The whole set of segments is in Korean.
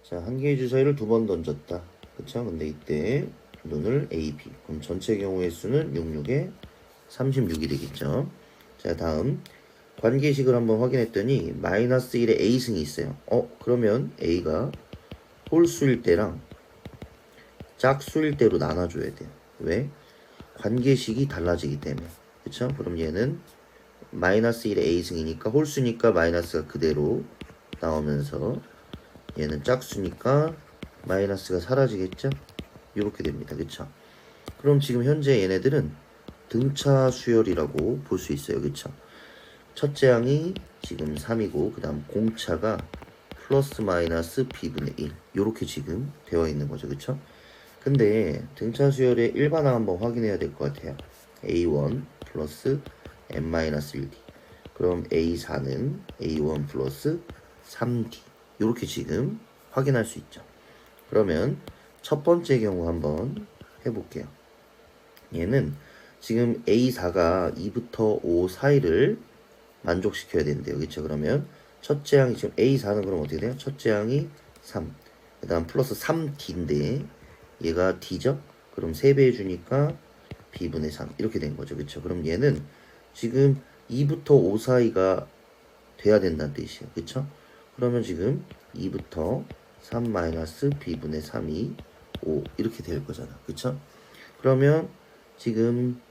자, 한 개의 주사위를 두 번 던졌다. 그쵸? 근데 이때 눈을 A, B. 그럼 전체 경우의 수는 66에 36이 되겠죠. 자, 다음 관계식을 한번 확인했더니 마이너스 1에 A승이 있어요. 그러면 A가 홀수일 때랑 짝수일 때로 나눠줘야 돼요. 왜? 관계식이 달라지기 때문에. 그쵸? 그럼 얘는 마이너스 1에 A승이니까 홀수니까 마이너스가 그대로 나오면서 얘는 짝수니까 마이너스가 사라지겠죠? 이렇게 됩니다. 그쵸? 그럼 지금 현재 얘네들은 등차 수열이라고 볼 수 있어요. 그쵸? 첫째 항이 지금 3이고 그 다음 공차가 플러스 마이너스 b분의 1 이렇게 지금 되어 있는 거죠. 그쵸? 근데 등차 수열의 일반항 한번 확인해야 될 것 같아요. a1 플러스 n-1d 그럼 a4는 a1 플러스 3d 이렇게 지금 확인할 수 있죠. 그러면 첫 번째 경우 한번 해볼게요. 얘는 지금 A4가 2부터 5 사이를 만족시켜야 된대요. 그렇죠? 그러면 첫째 항이 지금 A4는 그럼 어떻게 돼요? 첫째 항이 3. 그 다음 플러스 3D인데 얘가 D죠? 그럼 3배 해주니까 B분의 3 이렇게 된 거죠. 그렇죠? 그럼 얘는 지금 2부터 5 사이가 돼야 된다는 뜻이에요. 그렇죠? 그러면 지금 2부터 3 마이너스 B분의 3이 5 이렇게 될 거잖아. 그렇죠? 그러면 지금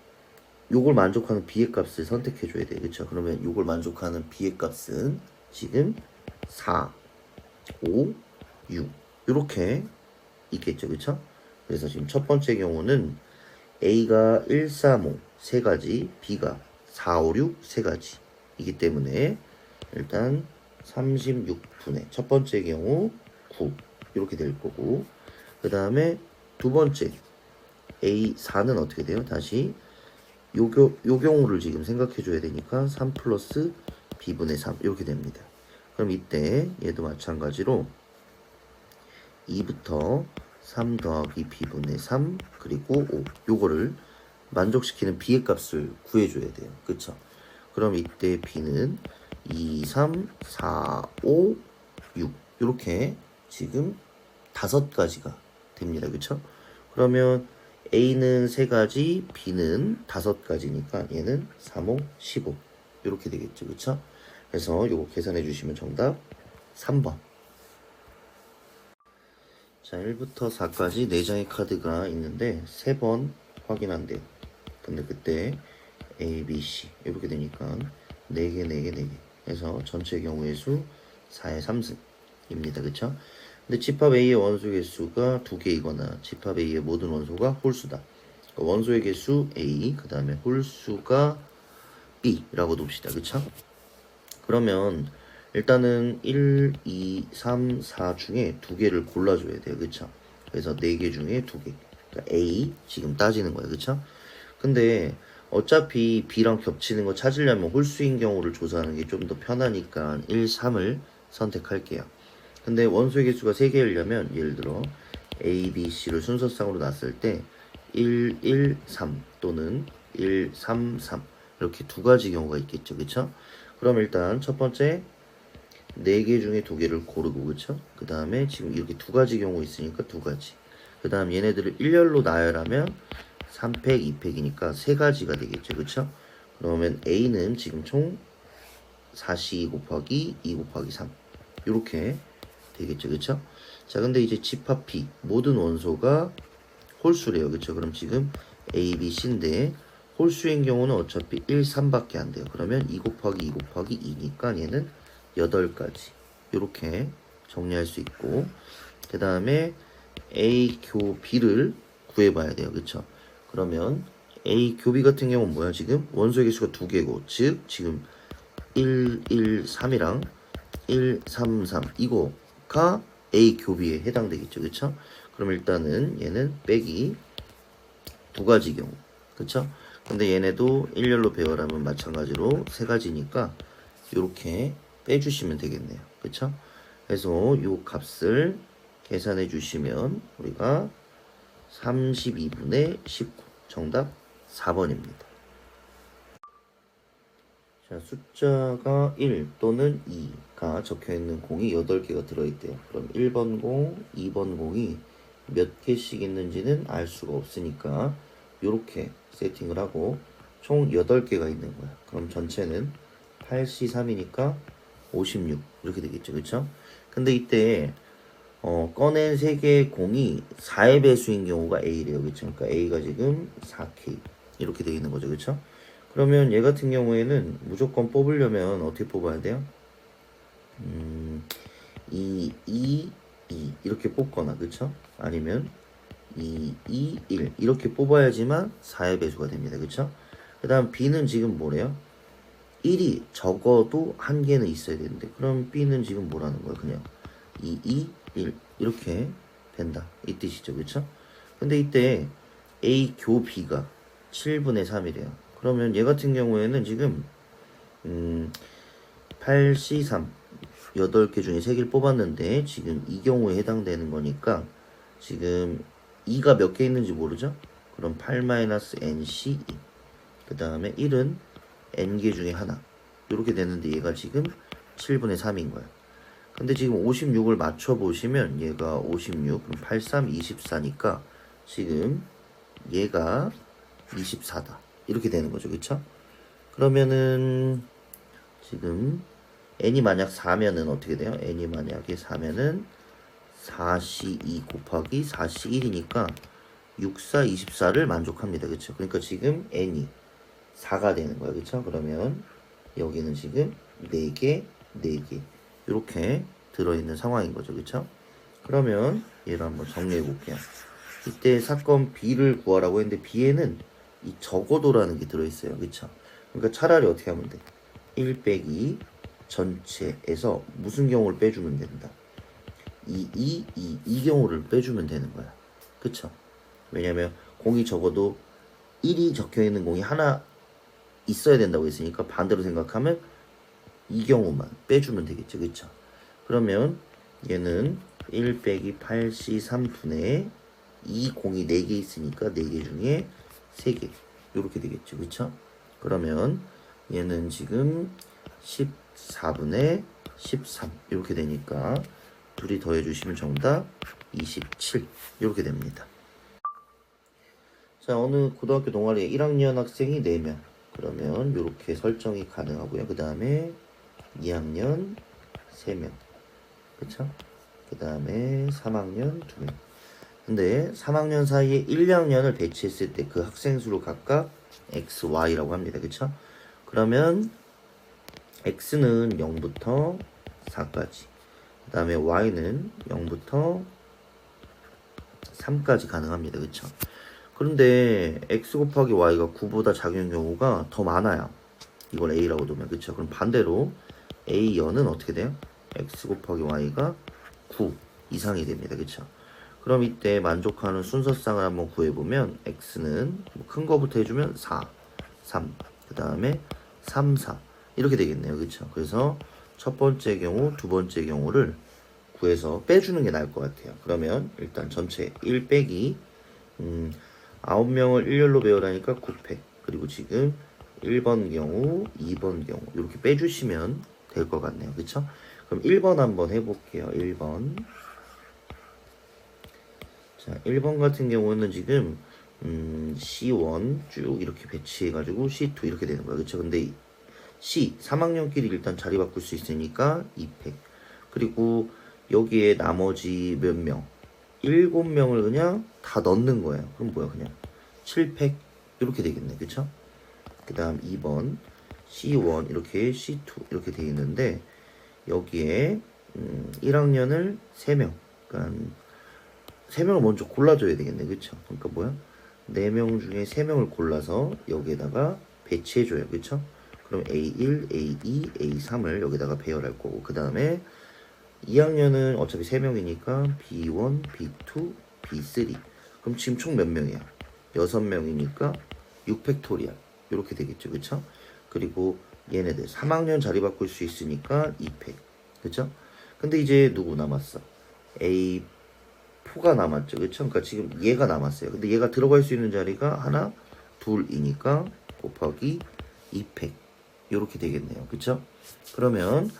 요걸 만족하는 B의 값을 선택해 줘야 돼. 그쵸? 그러면 요걸 만족하는 B의 값은 지금 4, 5, 6 이렇게 있겠죠. 그쵸? 그래서 지금 첫 번째 경우는 A가 1, 3, 5 세 가지, B가 4, 5, 6 세 가지 이기 때문에 일단 36분의 첫 번째 경우 9 이렇게 될 거고 그 다음에 두 번째 A4는 어떻게 돼요? 다시 요 경우를 지금 생각해 줘야 되니까 3 플러스 b분의 3 이렇게 됩니다. 그럼 이때 얘도 마찬가지로 2부터 3 더하기 b분의 3 그리고 5 요거를 만족시키는 b의 값을 구해줘야 돼요. 그쵸? 그럼 이때 b는 2, 3, 4, 5, 6 이렇게 지금 5가지가 됩니다. 그쵸? 그러면 A는 3가지, B는 5가지니까 얘는 3, 5, 15 이렇게 되겠죠. 그쵸? 그래서 요거 계산해 주시면 정답 3번. 자, 1부터 4까지 4장의 카드가 있는데 3번 확인한대요. 근데 그때 A, B, C 이렇게 되니까 4개, 4개, 4개 해서 전체 경우의 수 4의 3승입니다. 그쵸? 근데 집합 A의 원소 개수가 2개이거나 집합 A의 모든 원소가 홀수다. 원소의 개수 A, 그 다음에 홀수가 B라고 둡시다. 그쵸? 그러면 일단은 1, 2, 3, 4 중에 2개를 골라줘야 돼요. 그쵸? 그래서 4개 중에 2개. 그러니까 A 지금 따지는 거예요. 그쵸? 근데 어차피 B랑 겹치는 거 찾으려면 홀수인 경우를 조사하는 게 좀 더 편하니까 1, 3을 선택할게요. 근데 원소의 개수가 3개이려면 예를 들어 A, B, C를 순서상으로 놨을 때 1, 1, 3 또는 1, 3, 3 이렇게 2가지 경우가 있겠죠. 그쵸? 그럼 일단 첫 번째 4개 중에 2개를 고르고 그쵸? 그 다음에 지금 이렇게 2가지 경우 있으니까 2가지 그 다음 얘네들을 일렬로 나열하면 3팩, 2팩이니까 3가지가 되겠죠. 그쵸? 그러면 A는 지금 총 4C 곱하기 2 곱하기 3 이렇게 되겠죠. 그쵸? 자, 근데 이제 집합 B 모든 원소가 홀수래요. 그쵸? 그럼 지금 A, B, C인데 홀수인 경우는 어차피 1, 3밖에 안 돼요. 그러면 2 곱하기 2 곱하기 2니까 얘는 8가지 이렇게 정리할 수 있고 그 다음에 A 교 B를 구해봐야 돼요. 그쵸? 그러면 A 교 B 같은 경우는 뭐야? 지금 원소의 개수가 2개고 즉 지금 1, 1, 3이랑 1, 3, 3 이거가 A 교비에 해당되겠죠. 그쵸? 그럼 일단은 얘는 빼기 2가지 경우 그쵸? 근데 얘네도 일렬로 배열하면 마찬가지로 3가지니까 이렇게 빼주시면 되겠네요. 그쵸? 그래서 요 값을 계산해 주시면 우리가 32분의 19 정답 4번입니다. 자, 숫자가 1 또는 2가 적혀있는 공이 8개가 들어있대요. 그럼 1번 공, 2번 공이 몇 개씩 있는지는 알 수가 없으니까 이렇게 세팅을 하고 총 8개가 있는 거야. 그럼 전체는 8C3이니까 56 이렇게 되겠죠. 그쵸? 근데 이때 꺼낸 3개의 공이 4의 배수인 경우가 A래요. 그쵸? 그러니까 A가 지금 4K 이렇게 되어 있는 거죠. 그쵸? 그러면 얘 같은 경우에는 무조건 뽑으려면 어떻게 뽑아야 돼요? 2, 2, 2 이렇게 뽑거나 그쵸? 아니면 2, 2, 1 이렇게 뽑아야지만 4의 배수가 됩니다. 그쵸? 그 다음 B는 지금 뭐래요? 1이 적어도 한 개는 있어야 되는데 그럼 B는 지금 뭐라는 거예요? 그냥 2, 2, 1 이렇게 된다 이 뜻이죠. 그쵸? 근데 이때 A 교 B가 7분의 3이래요. 그러면 얘 같은 경우에는 지금 8C3 8개 중에 3개를 뽑았는데 지금 이 경우에 해당되는 거니까 지금 2가 몇 개 있는지 모르죠? 그럼 8-NC2 그 다음에 1은 N개 중에 하나 이렇게 되는데 얘가 지금 7분의 3인 거야. 근데 지금 56을 맞춰보시면 얘가 56 그럼 83, 24니까 지금 얘가 24다 이렇게 되는 거죠. 그쵸? 그러면은 지금 n이 만약 4면은 어떻게 돼요? n이 만약에 4면은 4C2 곱하기 4C1이니까 6, 4, 24를 만족합니다. 그쵸? 그러니까 지금 n이 4가 되는 거예요. 그쵸? 그러면 여기는 지금 4개, 4개 이렇게 들어있는 상황인 거죠. 그쵸? 그러면 얘를 한번 정리해 볼게요. 이때 사건 B를 구하라고 했는데 B에는 이 적어도라는 게 들어있어요. 그쵸? 그러니까 차라리 어떻게 하면 돼? 1 빼기 전체에서 무슨 경우를 빼주면 된다? 이 경우를 빼주면 되는 거야. 그쵸? 왜냐면 공이 적어도 1이 적혀있는 공이 하나 있어야 된다고 했으니까 반대로 생각하면 이 경우만 빼주면 되겠죠. 그쵸? 그러면 얘는 1 빼기 8C3분의 이 공이 4개 있으니까 4개 중에 3개 이렇게 되겠죠. 그쵸? 그러면 얘는 지금 14분의 13 이렇게 되니까 둘이 더해주시면 정답 27 이렇게 됩니다. 자, 어느 고등학교 동아리에 1학년 학생이 4명 그러면 이렇게 설정이 가능하고요. 그 다음에 2학년 3명 그쵸? 그 다음에 3학년 2명 근데 3학년 사이에 1, 2학년을 배치했을 때 그 학생 수를 각각 x, y라고 합니다. 그쵸? 그러면 x는 0부터 4까지 그 다음에 y는 0부터 3까지 가능합니다. 그쵸? 그런데 x 곱하기 y가 9보다 작은 경우가 더 많아요. 이걸 a라고 두면 그쵸? 그럼 반대로 a연은 어떻게 돼요? x 곱하기 y가 9 이상이 됩니다. 그쵸? 그럼 이때 만족하는 순서상을 한번 구해보면 x는 큰 거부터 해주면 4, 3, 그 다음에 3, 4 이렇게 되겠네요. 그쵸? 그래서 첫 번째 경우, 두 번째 경우를 구해서 빼주는 게 나을 것 같아요. 그러면 일단 전체 1 빼기 9명을 일렬로 배우라니까 9패 그리고 지금 1번 경우, 2번 경우 이렇게 빼주시면 될 것 같네요. 그쵸? 그럼 1번 한번 해볼게요. 1번 자, 1번 같은 경우는 지금 C1 쭉 이렇게 배치해가지고 C2 이렇게 되는 거야. 그쵸? 근데 C 3학년끼리 일단 자리 바꿀 수 있으니까 2팩 그리고 여기에 나머지 몇 명 7명을 그냥 다 넣는 거예요. 그럼 뭐야 그냥 7팩 이렇게 되겠네. 그쵸? 그 다음 2번 C1 이렇게 C2 이렇게 돼 있는데 여기에 1학년을 3명 그러니까 3명을 먼저 골라줘야 되겠네. 그쵸? 그러니까 뭐야? 4명 중에 3명을 골라서 여기에다가 배치해줘요. 그쵸? 그럼 A1, A2, A3을 여기다가 배열할 거고 그 다음에 2학년은 어차피 3명이니까 B1, B2, B3 그럼 지금 총 몇 명이야? 6명이니까 6팩토리얼 이렇게 되겠죠. 그쵸? 그리고 얘네들 3학년 자리 바꿀 수 있으니까 2팩 그쵸? 근데 이제 누구 남았어? A4가 남았죠. 그쵸? 그러니까 지금 얘가 남았어요. 근데 얘가 들어갈 수 있는 자리가 하나, 둘이니까 곱하기 2팩 이렇게 되겠네요. 그쵸? 그러면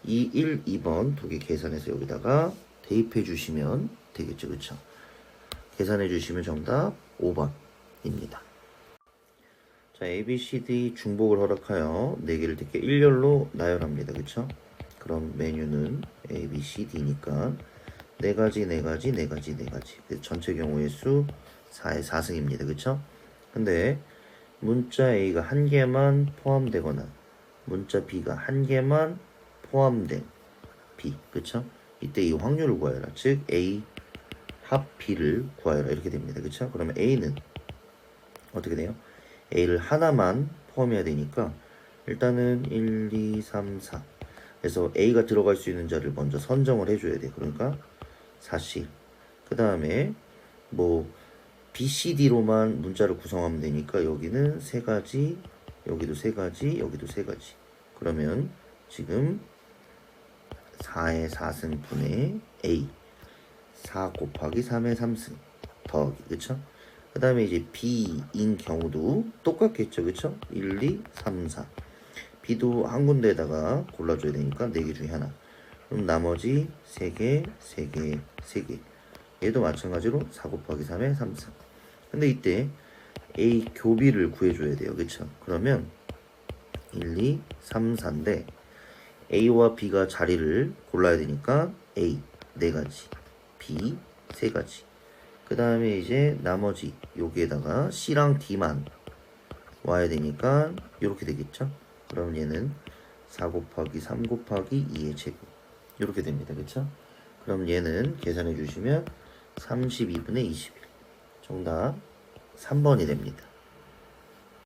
이 1, 2번 두 개 계산해서 여기다가 대입해 주시면 되겠죠. 그쵸? 계산해 주시면 정답 5번입니다. 자, A, B, C, D 중복을 허락하여 4개를 대개 일렬로 나열합니다. 그쵸? 그럼 메뉴는 A, B, C, D니까 4가지, 4가지, 4가지, 4가지. 전체 경우의 수 4의 4승입니다. 그쵸? 근데 문자 A가 한 개만 포함되거나 문자 B가 한 개만 포함된 B. 그쵸? 이때 이 확률을 구하여라. 즉 A 합 B를 구하여라. 이렇게 됩니다. 그쵸? 그러면 A는 어떻게 돼요? A를 하나만 포함해야 되니까 일단은 1, 2, 3, 4 그래서 A가 들어갈 수 있는 자를 먼저 선정을 해줘야 돼. 그러니까 4씩 그 다음에 뭐 B, C, D로만 문자를 구성하면 되니까 여기는 3가지 여기도 3가지 여기도 3가지 그러면 지금 4의 4승분의 A 4 곱하기 3의 3승 더하기 그쵸? 그 다음에 이제 B인 경우도 똑같겠죠 그쵸? 1, 2, 3, 4 B도 한 군데에다가 골라줘야 되니까 4개 중에 하나 그럼 나머지 3개 3개 3개 얘도 마찬가지로 4 곱하기 3의 3, 4 근데 이때 A 교비를 구해줘야 돼요 그쵸? 그러면 1, 2, 3, 4인데 A와 B가 자리를 골라야 되니까 A 4가지 B 3가지 그 다음에 이제 나머지 여기에다가 C랑 D만 와야 되니까 이렇게 되겠죠 그럼 얘는 4 곱하기 3 곱하기 2의 제곱 이렇게 됩니다 그쵸 그럼 얘는 계산해 주시면 32분의 21 정답 3번이 됩니다